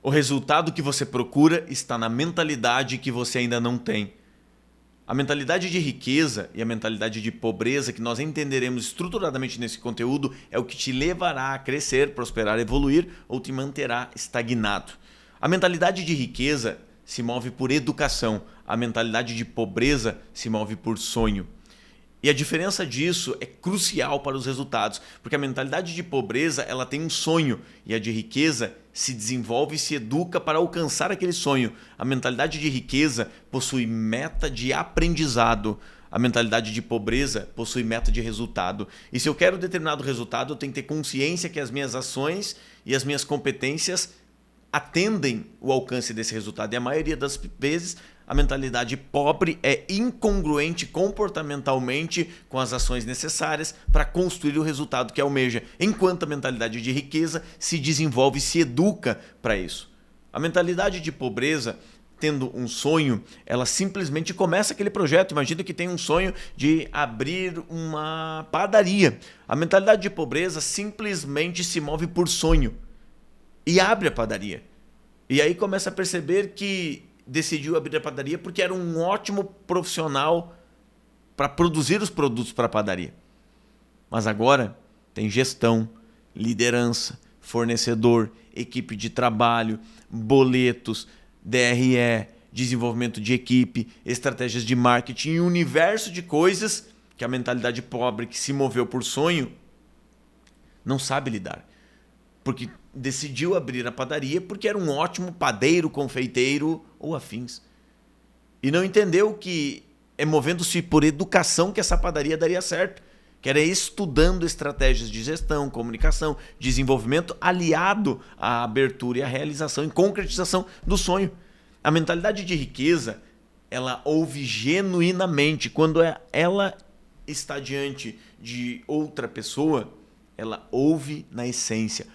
O resultado que você procura está na mentalidade que você ainda não tem. A mentalidade de riqueza e a mentalidade de pobreza que nós entenderemos estruturadamente nesse conteúdo é o que te levará a crescer, prosperar, evoluir ou te manterá estagnado. A mentalidade de riqueza se move por educação, a mentalidade de pobreza se move por sonho. E a diferença disso é crucial para os resultados, porque a mentalidade de pobreza ela tem um sonho e a de riqueza se desenvolve e se educa para alcançar aquele sonho. A mentalidade de riqueza possui meta de aprendizado. A mentalidade de pobreza possui meta de resultado. E se eu quero determinado resultado, eu tenho que ter consciência que as minhas ações e as minhas competências atendem o alcance desse resultado. E a maioria das vezes a mentalidade pobre é incongruente comportamentalmente com as ações necessárias para construir o resultado que almeja, enquanto a mentalidade de riqueza se desenvolve e se educa para isso. A mentalidade de pobreza, tendo um sonho, ela simplesmente começa aquele projeto. Imagina que tem um sonho de abrir uma padaria. A mentalidade de pobreza simplesmente se move por sonho e abre a padaria. E aí começa a perceber que decidiu abrir a padaria porque era um ótimo profissional para produzir os produtos para a padaria. Mas agora tem gestão, liderança, fornecedor, equipe de trabalho, boletos, DRE, desenvolvimento de equipe, estratégias de marketing e um universo de coisas que a mentalidade pobre que se moveu por sonho não sabe lidar. Porque decidiu abrir a padaria porque era um ótimo padeiro, confeiteiro ou afins. E não entendeu que é movendo-se por educação que essa padaria daria certo. Que era estudando estratégias de gestão, comunicação, desenvolvimento aliado à abertura e à realização e concretização do sonho. A mentalidade de riqueza, ela ouve genuinamente. Quando ela está diante de outra pessoa, ela ouve na essência.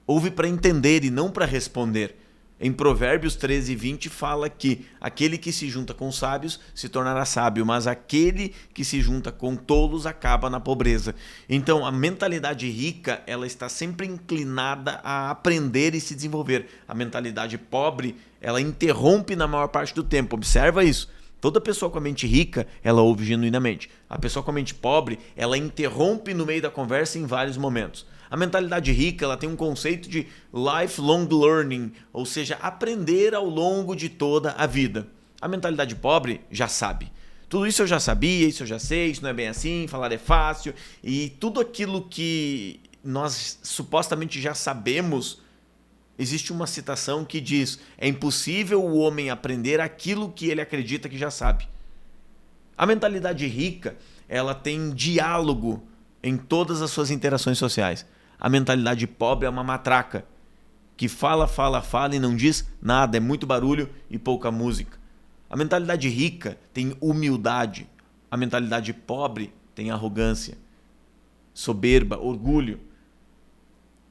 Ouve para entender e não para responder. Em Provérbios 13:20 fala que aquele que se junta com sábios se tornará sábio, mas aquele que se junta com tolos acaba na pobreza. Então a mentalidade rica ela está sempre inclinada a aprender e se desenvolver. A mentalidade pobre ela interrompe na maior parte do tempo. Observa isso. Toda pessoa com a mente rica, ela ouve genuinamente. A pessoa com a mente pobre, ela interrompe no meio da conversa em vários momentos. A mentalidade rica ela tem um conceito de lifelong learning, ou seja, aprender ao longo de toda a vida. A mentalidade pobre já sabe. Tudo isso eu já sabia, isso eu já sei, isso não é bem assim, falar é fácil. E tudo aquilo que nós supostamente já sabemos, existe uma citação que diz: é impossível o homem aprender aquilo que ele acredita que já sabe. A mentalidade rica ela tem diálogo em todas as suas interações sociais. A mentalidade pobre é uma matraca que fala e não diz nada, é muito barulho e pouca música. A mentalidade rica tem humildade, a mentalidade pobre tem arrogância, soberba, orgulho.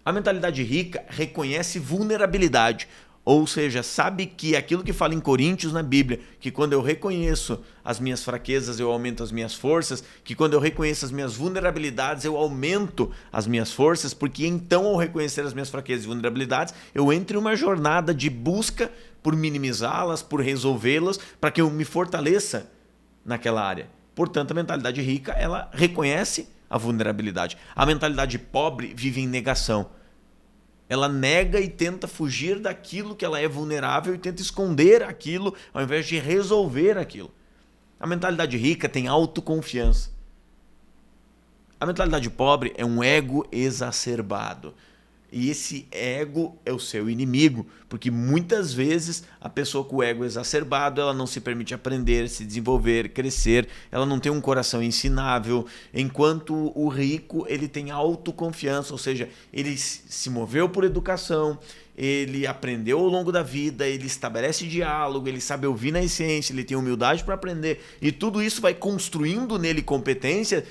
A mentalidade rica reconhece vulnerabilidade, ou seja, sabe que aquilo que fala em Coríntios na Bíblia, que quando eu reconheço as minhas fraquezas, eu aumento as minhas forças, que quando eu reconheço as minhas vulnerabilidades, eu aumento as minhas forças, porque então ao reconhecer as minhas fraquezas e vulnerabilidades, eu entro em uma jornada de busca por minimizá-las, por resolvê-las, para que eu me fortaleça naquela área. Portanto, a mentalidade rica, ela reconhece a vulnerabilidade. A mentalidade pobre vive em negação. Ela nega e tenta fugir daquilo que ela é vulnerável e tenta esconder aquilo ao invés de resolver aquilo. A mentalidade rica tem autoconfiança. A mentalidade pobre é um ego exacerbado. E esse ego é o seu inimigo, porque muitas vezes a pessoa com o ego exacerbado, ela não se permite aprender, se desenvolver, crescer, ela não tem um coração ensinável, enquanto o rico, ele tem autoconfiança, ou seja, ele se moveu por educação, ele aprendeu ao longo da vida, ele estabelece diálogo, ele sabe ouvir na essência, ele tem humildade para aprender, e tudo isso vai construindo nele competências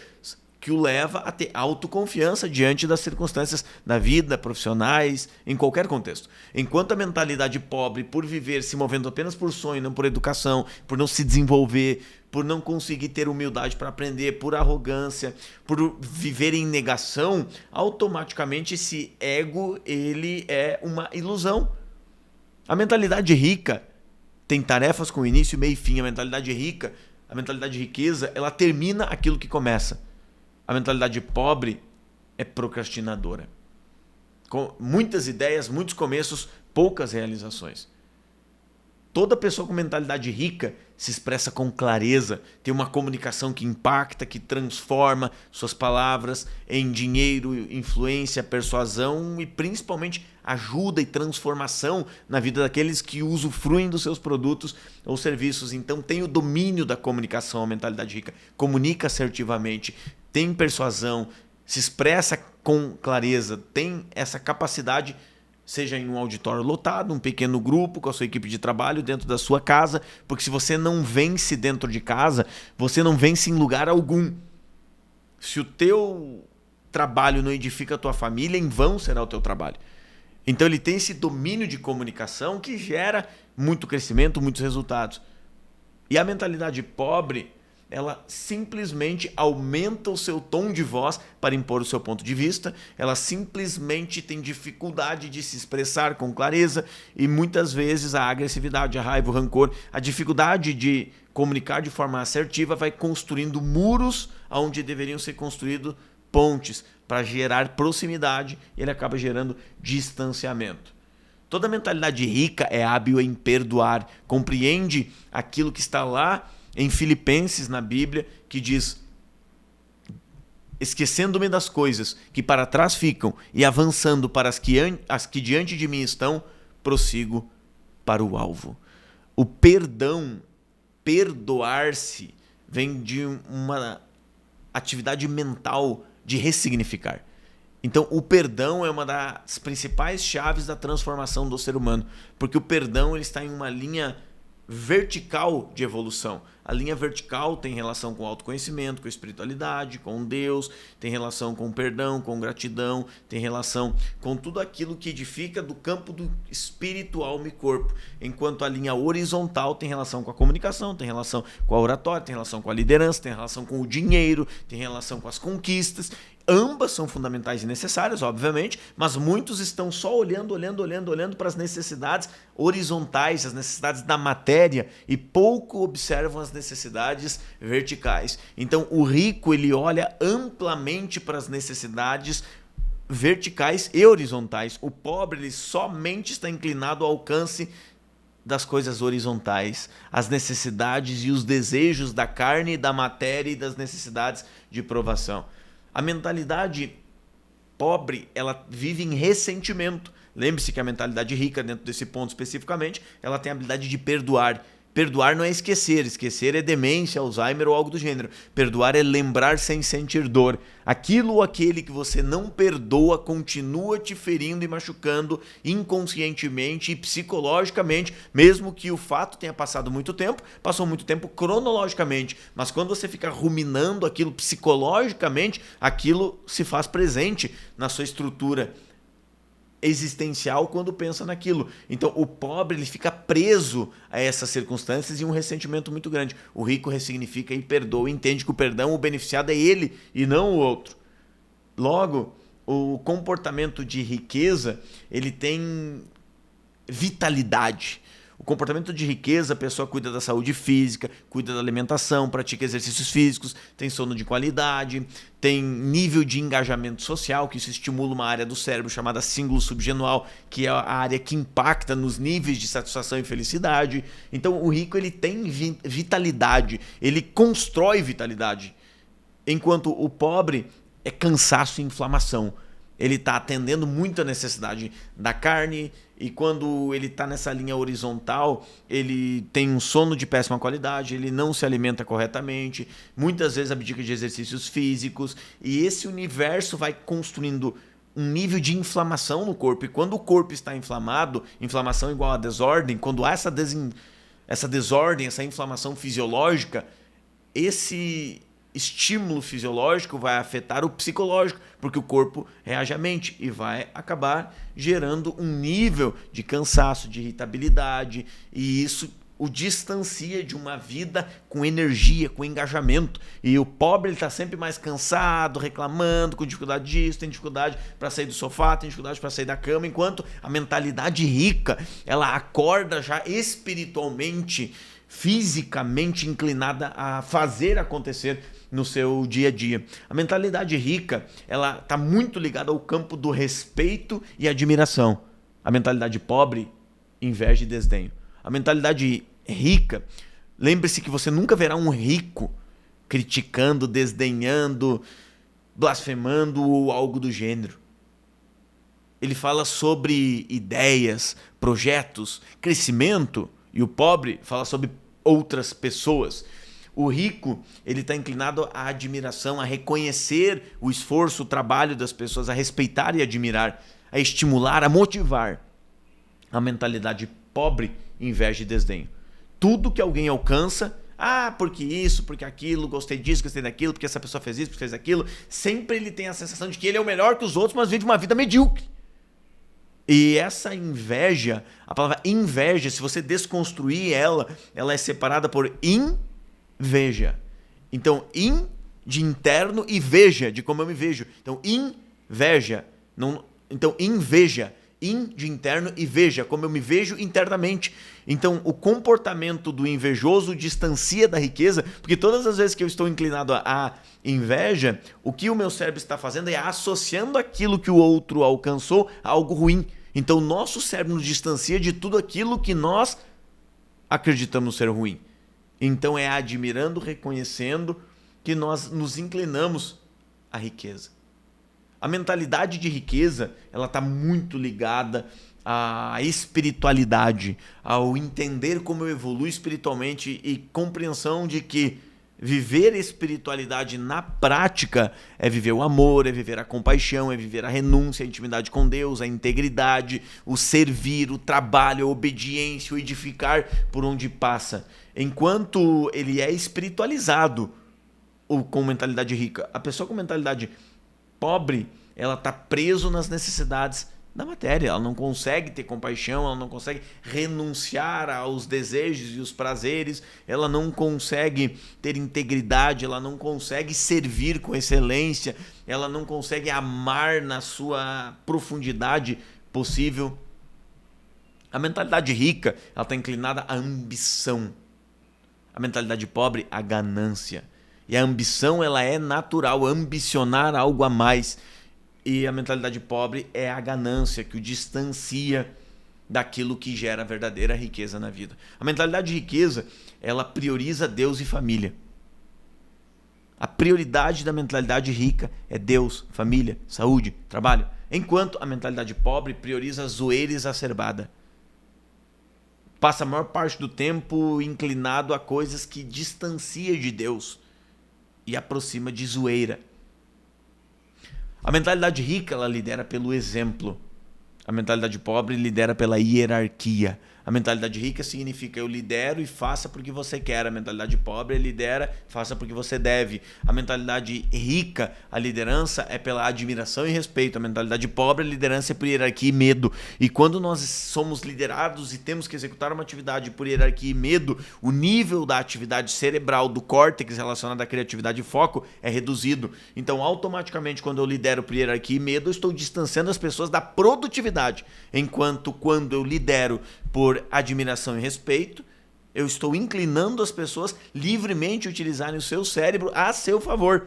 que o leva a ter autoconfiança diante das circunstâncias da vida, profissionais, em qualquer contexto. Enquanto a mentalidade pobre, por viver se movendo apenas por sonho, não por educação, por não se desenvolver, por não conseguir ter humildade para aprender, por arrogância, por viver em negação, automaticamente esse ego ele é uma ilusão. A mentalidade rica tem tarefas com início, meio e fim. A mentalidade rica, a mentalidade de riqueza, ela termina aquilo que começa. A mentalidade pobre é procrastinadora. Com muitas ideias, muitos começos, poucas realizações. Toda pessoa com mentalidade rica se expressa com clareza, tem uma comunicação que impacta, que transforma suas palavras em dinheiro, influência, persuasão e principalmente ajuda e transformação na vida daqueles que usufruem dos seus produtos ou serviços. Então tem o domínio da comunicação, a mentalidade rica, comunica assertivamente, tem persuasão, se expressa com clareza, tem essa capacidade, seja em um auditório lotado, um pequeno grupo, com a sua equipe de trabalho, dentro da sua casa, porque se você não vence dentro de casa, você não vence em lugar algum. Se o teu trabalho não edifica a tua família, em vão será o teu trabalho. Então ele tem esse domínio de comunicação que gera muito crescimento, muitos resultados. E a mentalidade pobre, ela simplesmente aumenta o seu tom de voz para impor o seu ponto de vista, ela simplesmente tem dificuldade de se expressar com clareza e muitas vezes a agressividade, a raiva, o rancor, a dificuldade de comunicar de forma assertiva vai construindo muros onde deveriam ser construídos pontes para gerar proximidade e ele acaba gerando distanciamento. Toda mentalidade rica é hábil em perdoar, compreende aquilo que está lá em Filipenses, na Bíblia, que diz: esquecendo-me das coisas que para trás ficam e avançando para as que diante de mim estão, prossigo para o alvo. O perdão, perdoar-se, vem de uma atividade mental de ressignificar. Então, o perdão é uma das principais chaves da transformação do ser humano, porque o perdão ele está em uma linha vertical de evolução. A linha vertical tem relação com autoconhecimento, com espiritualidade, com Deus, tem relação com perdão, com gratidão, tem relação com tudo aquilo que edifica do campo do espírito, alma e corpo. Enquanto a linha horizontal tem relação com a comunicação, tem relação com a oratória, tem relação com a liderança, tem relação com o dinheiro, tem relação com as conquistas. Ambas são fundamentais e necessárias, obviamente, mas muitos estão só olhando para as necessidades horizontais, as necessidades da matéria e pouco observam as necessidades verticais. Então, o rico ele olha amplamente para as necessidades verticais e horizontais. O pobre ele somente está inclinado ao alcance das coisas horizontais, as necessidades e os desejos da carne, da matéria e das necessidades de provação. A mentalidade pobre, ela vive em ressentimento. Lembre-se que a mentalidade rica, dentro desse ponto especificamente, ela tem a habilidade de perdoar. Perdoar não é esquecer. Esquecer é demência, Alzheimer ou algo do gênero. Perdoar é lembrar sem sentir dor. Aquilo ou aquele que você não perdoa continua te ferindo e machucando inconscientemente e psicologicamente, mesmo que o fato tenha passado muito tempo, passou muito tempo cronologicamente. Mas quando você fica ruminando aquilo psicologicamente, aquilo se faz presente na sua estrutura existencial quando pensa naquilo. Então o pobre ele fica preso a essas circunstâncias e um ressentimento muito grande. O rico ressignifica e perdoa, entende que o perdão, o beneficiado é ele e não o outro. Logo, o comportamento de riqueza ele tem vitalidade. O comportamento de riqueza, a pessoa cuida da saúde física, cuida da alimentação, pratica exercícios físicos, tem sono de qualidade, tem nível de engajamento social, que isso estimula uma área do cérebro chamada cíngulo subgenual, que é a área que impacta nos níveis de satisfação e felicidade. Então o rico ele tem vitalidade, ele constrói vitalidade, enquanto o pobre é cansaço e inflamação. Ele está atendendo muito a necessidade da carne e quando ele está nessa linha horizontal, ele tem um sono de péssima qualidade, ele não se alimenta corretamente, muitas vezes abdica de exercícios físicos e esse universo vai construindo um nível de inflamação no corpo. E quando o corpo está inflamado, inflamação igual a desordem, quando há essa desordem, essa inflamação fisiológica, esse estímulo fisiológico vai afetar o psicológico, porque o corpo reage à mente e vai acabar gerando um nível de cansaço, de irritabilidade, e isso o distancia de uma vida com energia, com engajamento. E o pobre está sempre mais cansado, reclamando, com dificuldade disso, tem dificuldade para sair do sofá, tem dificuldade para sair da cama, enquanto a mentalidade rica, ela acorda já espiritualmente, fisicamente inclinada a fazer acontecer no seu dia a dia. A mentalidade rica, ela está muito ligada ao campo do respeito e admiração. A mentalidade pobre, inveja e desdenho. A mentalidade rica, lembre-se que você nunca verá um rico criticando, desdenhando, blasfemando ou algo do gênero. Ele fala sobre ideias, projetos, crescimento, e o pobre fala sobre outras pessoas. O rico, ele está inclinado à admiração, a reconhecer o esforço, o trabalho das pessoas, a respeitar e admirar, a estimular, a motivar. A mentalidade pobre, inveja e desdenho. Tudo que alguém alcança, porque isso, porque aquilo, gostei disso, gostei daquilo, porque essa pessoa fez isso, porque fez aquilo, sempre ele tem a sensação de que ele é o melhor que os outros, mas vive uma vida medíocre. E essa inveja, a palavra inveja, se você desconstruir ela é separada por inveja. Então, de interno e veja, de como eu me vejo. Então, inveja. Inveja. De interno e veja como eu me vejo internamente. Então, o comportamento do invejoso distancia da riqueza, porque todas as vezes que eu estou inclinado à inveja, o que o meu cérebro está fazendo é associando aquilo que o outro alcançou a algo ruim. Então, o nosso cérebro nos distancia de tudo aquilo que nós acreditamos ser ruim. Então, é admirando, reconhecendo que nós nos inclinamos à riqueza. A mentalidade de riqueza, ela está muito ligada à espiritualidade, ao entender como eu evoluo espiritualmente e compreensão de que viver espiritualidade na prática é viver o amor, é viver a compaixão, é viver a renúncia, a intimidade com Deus, a integridade, o servir, o trabalho, a obediência, o edificar por onde passa. Enquanto ele é espiritualizado com mentalidade rica, a pessoa com mentalidade pobre, ela está preso nas necessidades da matéria, ela não consegue ter compaixão, ela não consegue renunciar aos desejos e os prazeres, ela não consegue ter integridade, ela não consegue servir com excelência, ela não consegue amar na sua profundidade possível. A mentalidade rica, ela está inclinada à ambição. A mentalidade pobre, à ganância. E a ambição, ela é natural, ambicionar algo a mais. E a mentalidade pobre é a ganância, que o distancia daquilo que gera a verdadeira riqueza na vida. A mentalidade de riqueza, ela prioriza Deus e família. A prioridade da mentalidade rica é Deus, família, saúde, trabalho. Enquanto a mentalidade pobre prioriza a zoeira exacerbada. Passa a maior parte do tempo inclinado a coisas que distancia de Deus e aproxima de zoeira. A mentalidade rica, ela lidera pelo exemplo. A mentalidade pobre lidera pela hierarquia. A mentalidade rica significa eu lidero e faça porque você quer. A mentalidade pobre lidera, faça porque você deve. A mentalidade rica, a liderança é pela admiração e respeito. A mentalidade pobre, a liderança é por hierarquia e medo. E quando nós somos liderados e temos que executar uma atividade por hierarquia e medo, o nível da atividade cerebral do córtex relacionado à criatividade e foco é reduzido. Então, automaticamente, quando eu lidero por hierarquia e medo, eu estou distanciando as pessoas da produtividade. Enquanto quando eu lidero por admiração e respeito, eu estou inclinando as pessoas livremente a utilizarem o seu cérebro a seu favor.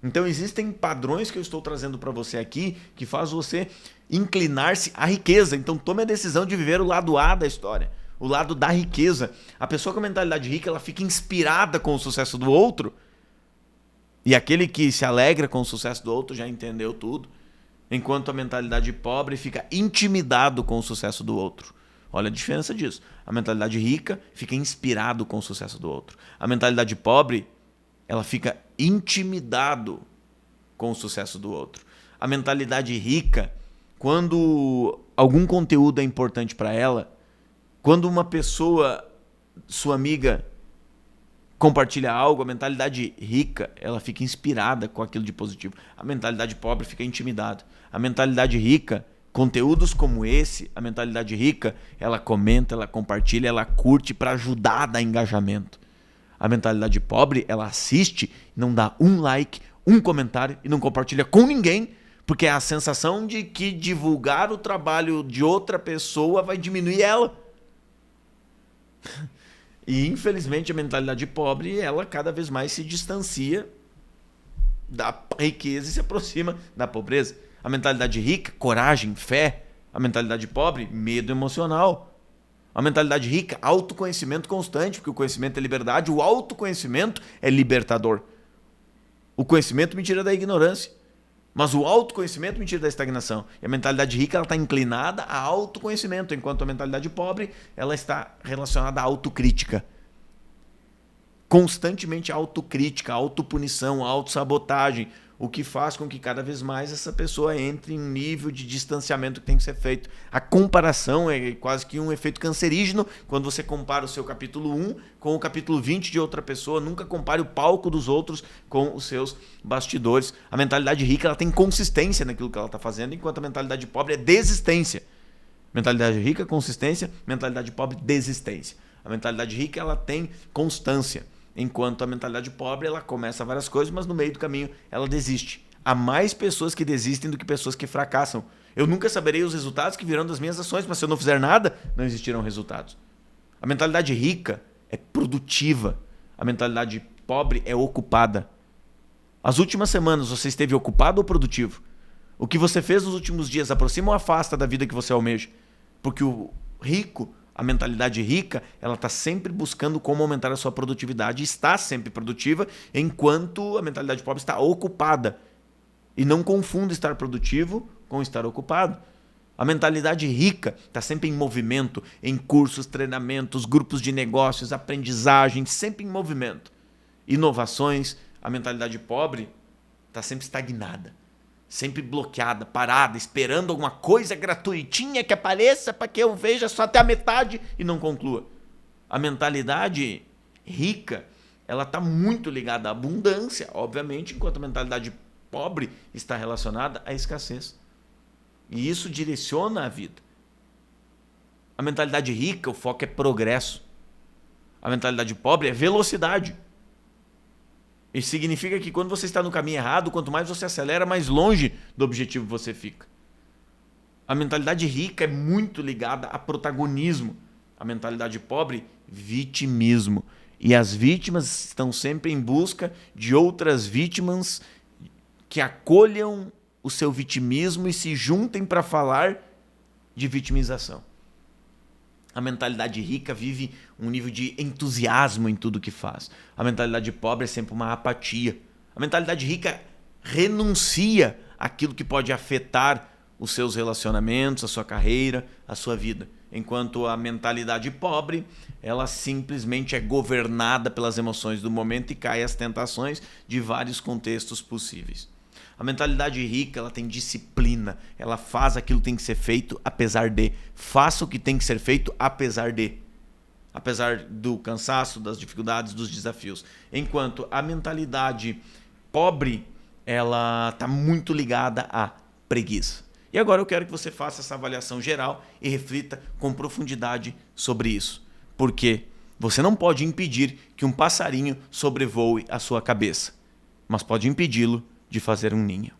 Então existem padrões que eu estou trazendo para você aqui que faz você inclinar-se à riqueza. Então tome a decisão de viver o lado A da história, o lado da riqueza. A pessoa com a mentalidade rica, ela fica inspirada com o sucesso do outro, e aquele que se alegra com o sucesso do outro já entendeu tudo. Enquanto a mentalidade pobre fica intimidado com o sucesso do outro. Olha a diferença disso. A mentalidade rica fica inspirado com o sucesso do outro. A mentalidade pobre, ela fica intimidado com o sucesso do outro. A mentalidade rica, quando algum conteúdo é importante para ela, quando uma pessoa, sua amiga, compartilha algo, a mentalidade rica, ela fica inspirada com aquilo de positivo. A mentalidade pobre fica intimidada. A mentalidade rica Conteúdos como esse, a mentalidade rica, ela comenta, ela compartilha, ela curte para ajudar a dar engajamento. A mentalidade pobre, ela assiste, não dá um like, um comentário e não compartilha com ninguém, porque é a sensação de que divulgar o trabalho de outra pessoa vai diminuir ela. E infelizmente a mentalidade pobre, ela cada vez mais se distancia da riqueza e se aproxima da pobreza. A mentalidade rica, coragem, fé. A mentalidade pobre, medo emocional. A mentalidade rica, autoconhecimento constante, porque o conhecimento é liberdade, o autoconhecimento é libertador. O conhecimento me tira da ignorância, mas o autoconhecimento me tira da estagnação. E a mentalidade rica está inclinada a autoconhecimento, enquanto a mentalidade pobre ela está relacionada à autocrítica. Constantemente autocrítica, autopunição, autossabotagem, o que faz com que cada vez mais essa pessoa entre em um nível de distanciamento que tem que ser feito. A comparação é quase que um efeito cancerígeno quando você compara o seu capítulo 1 com o capítulo 20 de outra pessoa. Nunca compare o palco dos outros com os seus bastidores. A mentalidade rica ela tem consistência naquilo que ela está fazendo, enquanto a mentalidade pobre é desistência. Mentalidade rica, consistência. Mentalidade pobre, desistência. A mentalidade rica ela tem constância. Enquanto a mentalidade pobre, ela começa várias coisas, mas no meio do caminho ela desiste. Há mais pessoas que desistem do que pessoas que fracassam. Eu nunca saberei os resultados que virão das minhas ações, mas se eu não fizer nada, não existirão resultados. A mentalidade rica é produtiva. A mentalidade pobre é ocupada. As últimas semanas você esteve ocupado ou produtivo? O que você fez nos últimos dias aproxima ou afasta da vida que você almeja? Porque o rico... A mentalidade rica, ela está sempre buscando como aumentar a sua produtividade, está sempre produtiva, enquanto a mentalidade pobre está ocupada. E não confunda estar produtivo com estar ocupado. A mentalidade rica está sempre em movimento, em cursos, treinamentos, grupos de negócios, aprendizagem, sempre em movimento. Inovações. A mentalidade pobre está sempre estagnada. Sempre bloqueada, parada, esperando alguma coisa gratuitinha que apareça para que eu veja só até a metade e não conclua. A mentalidade rica, ela está muito ligada à abundância, obviamente, enquanto a mentalidade pobre está relacionada à escassez. E isso direciona a vida. A mentalidade rica, o foco é progresso. A mentalidade pobre é velocidade. Isso significa que quando você está no caminho errado, quanto mais você acelera, mais longe do objetivo você fica. A mentalidade rica é muito ligada a protagonismo. A mentalidade pobre, vitimismo. E as vítimas estão sempre em busca de outras vítimas que acolham o seu vitimismo e se juntem para falar de vitimização. A mentalidade rica vive um nível de entusiasmo em tudo que faz. A mentalidade pobre é sempre uma apatia. A mentalidade rica renuncia àquilo que pode afetar os seus relacionamentos, a sua carreira, a sua vida. Enquanto a mentalidade pobre, ela simplesmente é governada pelas emoções do momento e cai às tentações de vários contextos possíveis. A mentalidade rica, ela tem disciplina, ela faz aquilo que tem que ser feito apesar de. Faça o que tem que ser feito apesar de. Apesar do cansaço, das dificuldades, dos desafios. Enquanto a mentalidade pobre, ela está muito ligada à preguiça. E agora eu quero que você faça essa avaliação geral e reflita com profundidade sobre isso. Porque você não pode impedir que um passarinho sobrevoe a sua cabeça, mas pode impedi-lo de fazer um ninho.